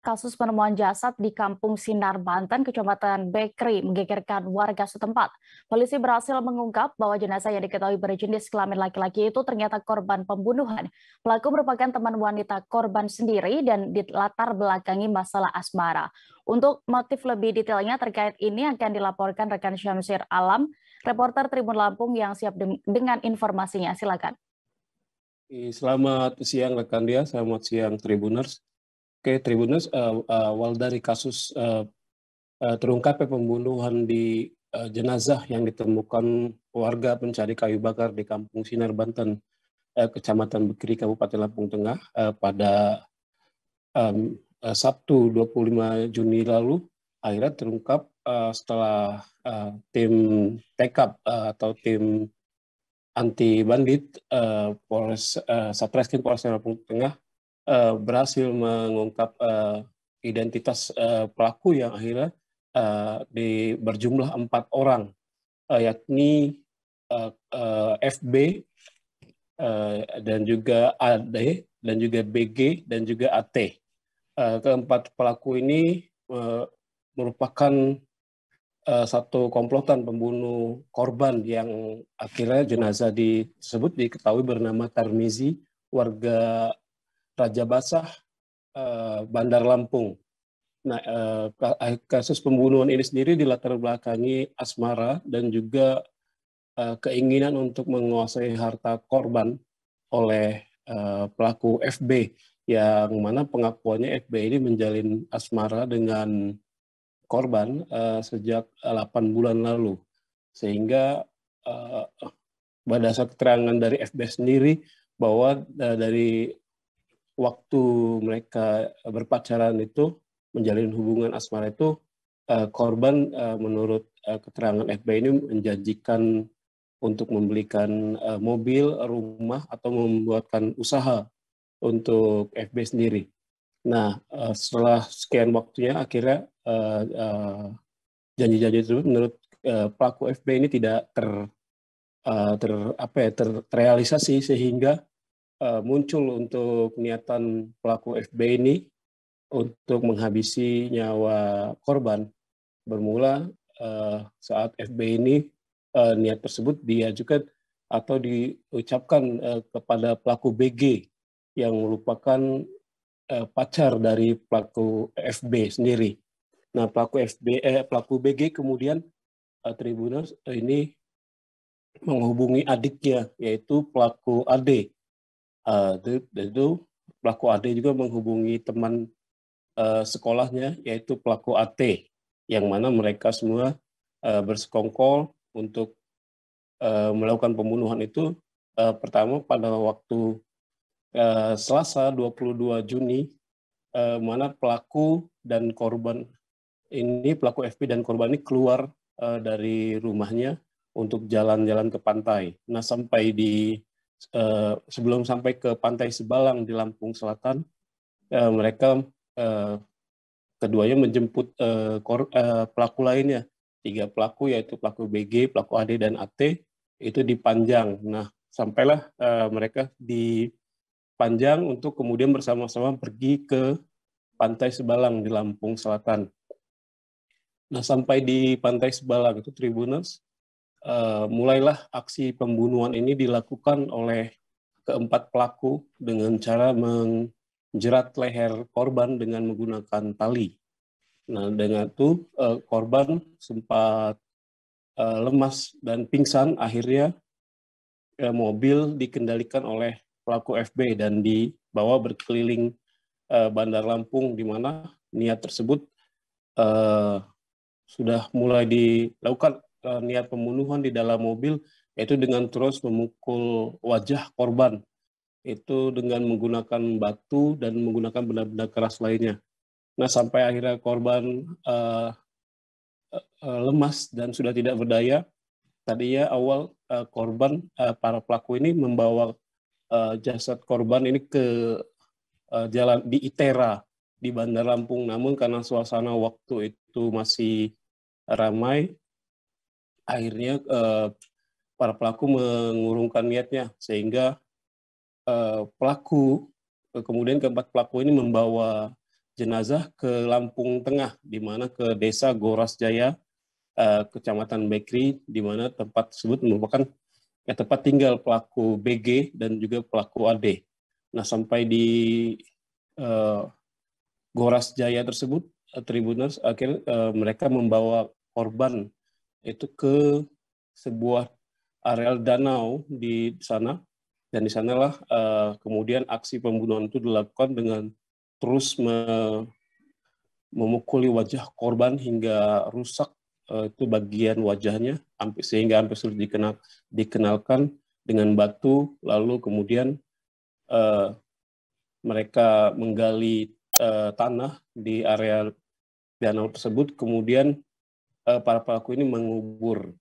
kasus penemuan jasad di Kampung Sinar, Banten, Kecamatan Bekri, menggegerkan warga setempat. Polisi berhasil mengungkap bahwa jenazah yang diketahui berjenis kelamin laki-laki itu ternyata korban pembunuhan. Pelaku merupakan teman wanita korban sendiri dan dilatar belakangi masalah asmara. Untuk motif lebih detailnya terkait ini akan dilaporkan rekan Syamsir Alam, reporter Tribun Lampung yang siap dengan informasinya. Silakan. Selamat siang rekan dia, selamat siang Tribuners. Oke, Tribuners, awal dari kasus terungkapnya pembunuhan di jenazah yang ditemukan warga pencari kayu bakar di Kampung Sinar, Banten, Kecamatan Bekri, Kabupaten Lampung Tengah pada Sabtu 25 Juni lalu, akhirnya terungkap setelah tim TEKAP atau tim anti bandit Satreskrim Polres Lampung Tengah berhasil mengungkap identitas pelaku yang akhirnya berjumlah 4 orang, yakni FB dan juga AD dan juga BG dan juga AT. Keempat pelaku ini merupakan satu komplotan pembunuh korban yang akhirnya jenazah tersebut diketahui bernama Tarmizi, warga Raja Basah, Bandar Lampung. Nah, kasus pembunuhan ini sendiri dilatar belakangi asmara dan juga keinginan untuk menguasai harta korban oleh pelaku FB, yang mana pengakuannya FB ini menjalin asmara dengan korban sejak 8 bulan lalu. Sehingga berdasar keterangan dari FB sendiri bahwa dari waktu mereka berpacaran itu, menjalin hubungan asmara itu, korban menurut keterangan FB ini menjanjikan untuk membelikan mobil, rumah, atau membuatkan usaha untuk FB sendiri. Nah, setelah sekian waktunya akhirnya janji-janji itu menurut pelaku FB ini tidak terrealisasi, sehingga muncul untuk niatan pelaku FB ini untuk menghabisi nyawa korban. Bermula saat FB ini niat tersebut diajukan atau diucapkan kepada pelaku BG yang merupakan pacar dari pelaku FB sendiri. Nah, pelaku BG kemudian Tribuners ini menghubungi adiknya, yaitu pelaku AD. Itu pelaku AD juga menghubungi teman sekolahnya, yaitu pelaku AT, yang mana mereka semua bersekongkol untuk melakukan pembunuhan itu. Pertama pada waktu Selasa 22 Juni, mana pelaku dan korban ini, pelaku FB dan korban ini keluar dari rumahnya untuk jalan-jalan ke pantai. Nah, sebelum sampai ke Pantai Sebalang di Lampung Selatan, mereka keduanya menjemput pelaku lainnya. 3 pelaku, yaitu pelaku BG, pelaku AD, dan AT, itu di Panjang. Nah, sampailah mereka di Panjang untuk kemudian bersama-sama pergi ke Pantai Sebalang di Lampung Selatan. Nah, sampai di Pantai Sebalang itu, Tribuners, mulailah aksi pembunuhan ini dilakukan oleh keempat pelaku dengan cara menjerat leher korban dengan menggunakan tali. Nah, dengan itu korban sempat lemas dan pingsan. Akhirnya mobil dikendalikan oleh pelaku FB dan dibawa berkeliling Bandar Lampung, di mana niat tersebut sudah mulai dilakukan niat pembunuhan di dalam mobil, yaitu dengan terus memukul wajah korban itu dengan menggunakan batu dan menggunakan benda-benda keras lainnya. Nah, sampai akhirnya korban lemas dan sudah tidak berdaya. Tadinya awal korban, para pelaku ini membawa jasad korban ini ke jalan di Itera di Bandar Lampung, namun karena suasana waktu itu masih ramai, akhirnya para pelaku mengurungkan niatnya, sehingga kemudian keempat pelaku ini membawa jenazah ke Lampung Tengah, di mana ke desa Goras Jaya, Kecamatan Bekri, di mana tempat tersebut merupakan tempat tinggal pelaku BG dan juga pelaku AD. Nah, sampai di Goras Jaya tersebut, Tribuners akhirnya mereka membawa korban itu ke sebuah areal danau di sana, dan di sanalah kemudian aksi pembunuhan itu dilakukan dengan terus memukuli wajah korban hingga rusak itu bagian wajahnya sehingga hampir sulit dikenalkan dengan batu. Lalu kemudian mereka menggali tanah di area danau tersebut, kemudian para pelaku ini mengubur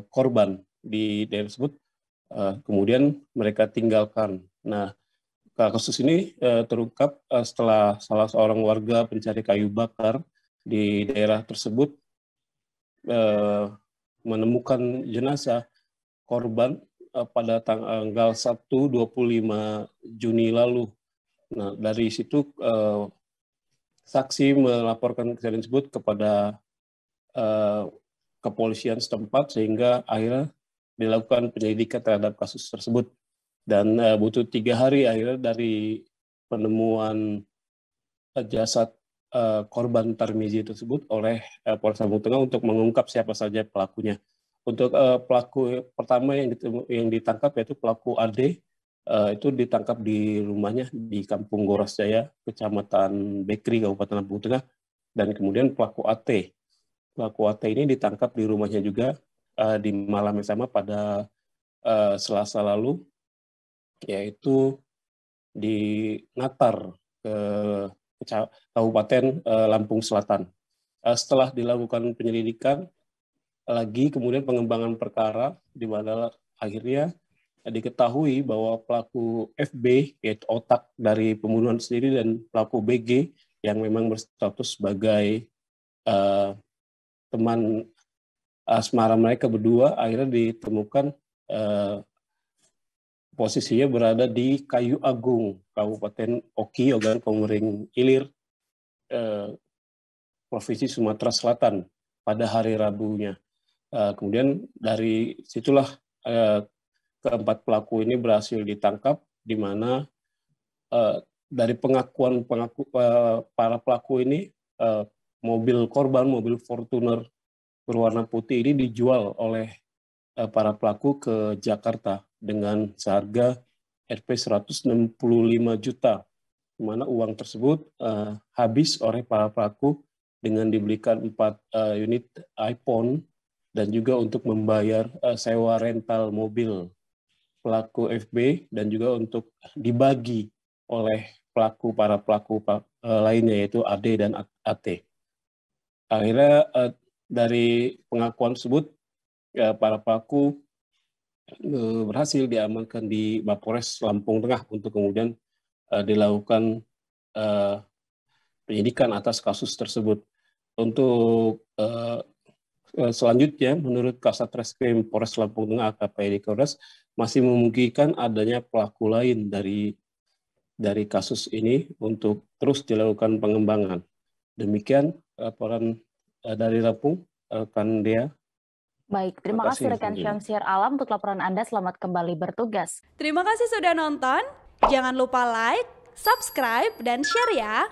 korban di daerah tersebut, kemudian mereka tinggalkan. Nah, kasus ini terungkap setelah salah seorang warga pencari kayu bakar di daerah tersebut menemukan jenazah korban pada tanggal 25 Juni lalu. Nah, dari situ saksi melaporkan kejadian tersebut kepada kepolisian setempat, sehingga akhirnya dilakukan penyelidikan terhadap kasus tersebut. Dan butuh 3 hari akhirnya dari penemuan jasad korban Tarmizi tersebut oleh Polres Lampung Tengah untuk mengungkap siapa saja pelakunya. Untuk pelaku pertama yang ditangkap yaitu pelaku AD, itu ditangkap di rumahnya di Kampung Goras Jaya, Kecamatan Bekri, Kabupaten Lampung Tengah. Dan kemudian pelaku AT ini ditangkap di rumahnya juga di malam yang sama pada Selasa lalu, yaitu di Natar, Kabupaten Lampung Selatan. Setelah dilakukan penyelidikan lagi, kemudian pengembangan perkara, di mana akhirnya diketahui bahwa pelaku FB, yaitu otak dari pembunuhan sendiri, dan pelaku BG yang memang berstatus sebagai teman asmara mereka berdua, akhirnya ditemukan posisinya berada di Kayu Agung, Kabupaten Oki, Ogan Komering Ilir, Provinsi Sumatera Selatan pada hari Rabunya. Kemudian dari situlah keempat pelaku ini berhasil ditangkap, di mana dari pengakuan para pelaku ini, mobil korban, mobil Fortuner berwarna putih ini dijual oleh para pelaku ke Jakarta dengan seharga Rp 165 juta, di mana uang tersebut habis oleh para pelaku dengan dibelikan 4 unit iPhone dan juga untuk membayar sewa rental mobil pelaku FB, dan juga untuk dibagi oleh para pelaku lainnya, yaitu AD dan AT. Akhirnya dari pengakuan tersebut, para pelaku berhasil diamankan di Mapolres Lampung Tengah untuk kemudian dilakukan penyidikan atas kasus tersebut. Untuk selanjutnya, menurut Kasat Reskrim Polres Lampung Tengah AKP Edi Kores, masih memungkinkan adanya pelaku lain dari kasus ini untuk terus dilakukan pengembangan. Demikian laporan dari Lampung, rekan Dea. Baik, terima kasih rekan Syamsiar Alam untuk laporan Anda. Selamat kembali bertugas. Terima kasih sudah nonton. Jangan lupa like, subscribe, dan share ya.